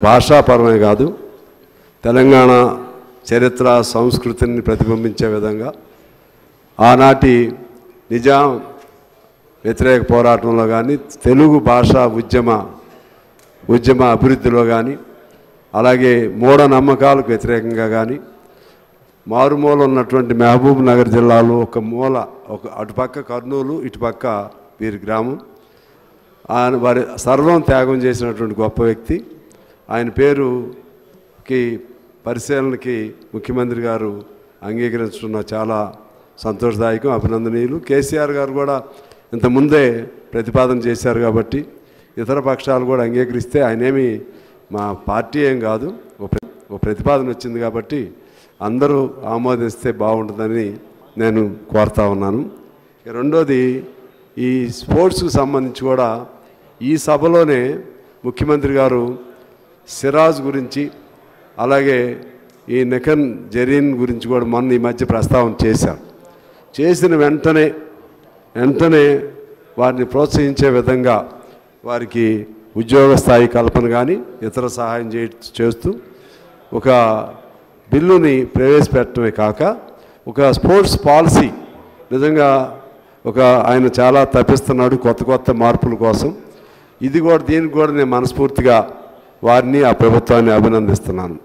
భాషాపరమే కాదు తెలంగాణ చరిత్ర సంస్కృతిని ప్రతిబింబించే విధంగా ఆనాటి నిజాం వ్యతిరేక పోరాటంలో కానీ తెలుగు భాషా ఉద్యమ అభివృద్ధిలో కానీ అలాగే మూఢనమ్మకాలకు వ్యతిరేకంగా కానీ మారుమూల ఉన్నటువంటి మహబూబ్ నగర్ జిల్లాలో ఒక అటుపక్క కర్నూలు ఇటుపక్క వీరి గ్రామం వారి సర్వం త్యాగం చేసినటువంటి గొప్ప వ్యక్తి. ఆయన పేరుకి పరిశీలనకి ముఖ్యమంత్రి గారు అంగీకరించడం చాలా సంతోషదాయకం, అభినందనీయులు. కేసీఆర్ గారు కూడా ఇంతకుముందే ప్రతిపాదన చేశారు కాబట్టి ఇతర పక్షాలు కూడా అంగీకరిస్తే ఆయనేమి మా పార్టీ ఏం కాదు, ఓ ప్రతిపాదన వచ్చింది కాబట్టి అందరూ ఆమోదిస్తే బాగుంటుందని నేను కోరుతా ఉన్నాను. రెండోది ఈ స్పోర్ట్స్కి సంబంధించి కూడా ఈ సభలోనే ముఖ్యమంత్రి గారు సిరాజ్ గురించి అలాగే ఈ నిఖన్ జరీన్ గురించి కూడా మొన్న ఈ మధ్య ప్రస్తావన చేశారు. చేసిన వెంటనే వారిని ప్రోత్సహించే విధంగా వారికి ఉద్యోగ స్థాయి కల్పన కానీ ఇతర సహాయం చేస్తూ ఒక బిల్లుని ప్రవేశపెట్టడమే కాక ఒక స్పోర్ట్స్ పాలసీ నిజంగా ఆయన చాలా తప్పిస్తున్నాడు కొత్త మార్పుల కోసం. దీనికి కూడా నేను మనస్ఫూర్తిగా వారిని ఆ ప్రభుత్వాన్ని అభినందిస్తున్నాను.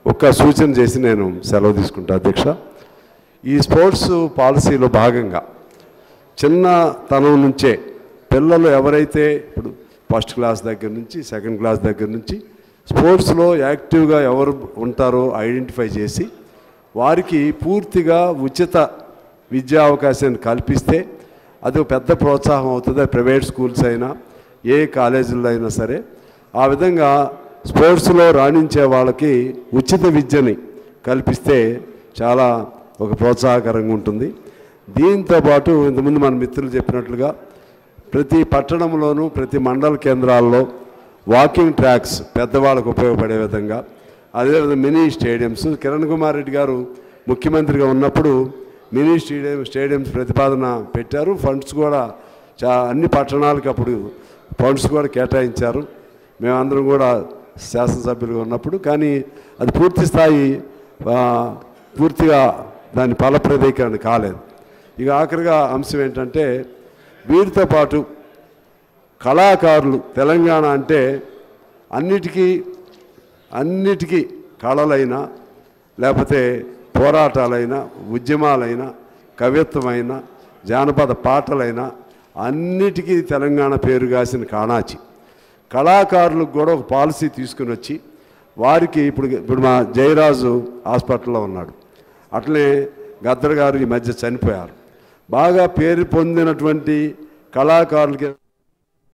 ఒక్క సూచన చేసి నేను సెలవు తీసుకుంటా అధ్యక్ష. ఈ స్పోర్ట్స్ పాలసీలో భాగంగా చిన్నతనం నుంచే పిల్లలు ఎవరైతే ఇప్పుడు ఫస్ట్ క్లాస్ దగ్గర నుంచి సెకండ్ క్లాస్ దగ్గర నుంచి స్పోర్ట్స్లో యాక్టివ్గా ఎవరు ఉంటారో ఐడెంటిఫై చేసి వారికి పూర్తిగా ఉచిత విద్యా అవకాశాన్ని కల్పిస్తే అది పెద్ద ప్రోత్సాహం అవుతుంది. ప్రైవేట్ స్కూల్స్ అయినా ఏ కాలేజీల్లో అయినా సరే ఆ విధంగా స్పోర్ట్స్లో రాణించే వాళ్ళకి ఉచిత విద్యని కల్పిస్తే చాలా ఒక ప్రోత్సాహకరంగా ఉంటుంది. దీంతోపాటు ఇంతకుముందు మన మిత్రులు చెప్పినట్లుగా ప్రతి పట్టణంలోనూ ప్రతి మండల కేంద్రాల్లో వాకింగ్ ట్రాక్స్ పెద్దవాళ్ళకు ఉపయోగపడే విధంగా అదేవిధంగా మినీ స్టేడియంస్ కిరణ్ కుమార్ రెడ్డి గారు ముఖ్యమంత్రిగా ఉన్నప్పుడు మినీ స్టేడియంస్ ప్రతిపాదన పెట్టారు. ఫండ్స్ కూడా అన్ని పట్టణాలకు అప్పుడు ఫండ్స్ కూడా కేటాయించారు. మేమందరం కూడా శాసనసభ్యులుగా ఉన్నప్పుడు. కానీ అది పూర్తిగా దాని ఫలప్రదీకరణ కాలేదు. ఇక ఆఖరిగా అంశం ఏంటంటే వీరితో పాటు కళాకారులు తెలంగాణ అంటే అన్నిటికీ కళలైనా లేకపోతే పోరాటాలైనా ఉద్యమాలైనా కవిత్వమైనా జానపద పాటలైనా అన్నిటికీ తెలంగాణ పేరుగాసిన కాణాచి కళాకారులకు కూడా ఒక పాలసీ తీసుకుని వచ్చి వారికి ఇప్పుడు మా జయరాజు హాస్పిటల్లో ఉన్నాడు, అట్లనే గద్దర్ గారు ఈ మధ్య చనిపోయారు. బాగా పేరు పొందినటువంటి కళాకారులకి